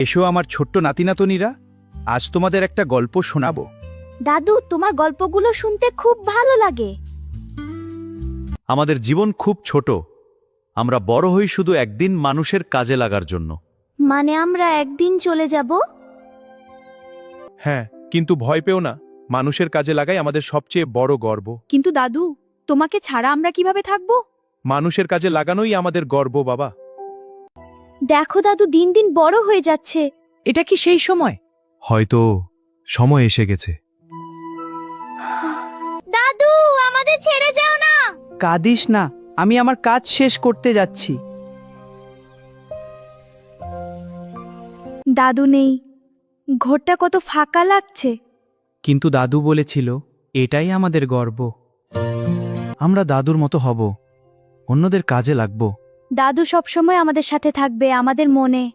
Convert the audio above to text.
এসো আমার ছোট্ট নাতিনাতনীরা, আজ তোমাদের একটা গল্প শোনাবো। দাদু, তোমার গল্পগুলো শুনতে খুব ভালো লাগে। আমাদের জীবন খুব ছোট। আমরা বড় হই শুধু একদিন মানুষের কাজে লাগার জন্য। মানে আমরা একদিন চলে যাব? হ্যাঁ, কিন্তু ভয় পেও না, মানুষের কাজে লাগাই আমাদের সবচেয়ে বড় গর্ব। কিন্তু দাদু, তোমাকে ছাড়া আমরা কিভাবে থাকবো? মানুষের কাজে লাগানোই আমাদের গর্ব বাবা। দেখো দাদু, দিন দিন বড় হয়ে যাচ্ছে। এটা কি সেই সময়? হয়তো সময় এসে গেছে। দাদু, আমাদের ছেড়ে যাও না। কাঁদিস না, আমি আমার কাজ শেষ করতে যাচ্ছি। দাদু নেই, ঘরটা কত ফাঁকা লাগছে। কিন্তু দাদু বলেছিল এটাই আমাদের গর্ব। আমরা দাদুর মতো হব, অন্যদের কাজে লাগব। দাদু সবসময় আমাদের সাথে থাকবে, আমাদের মনে।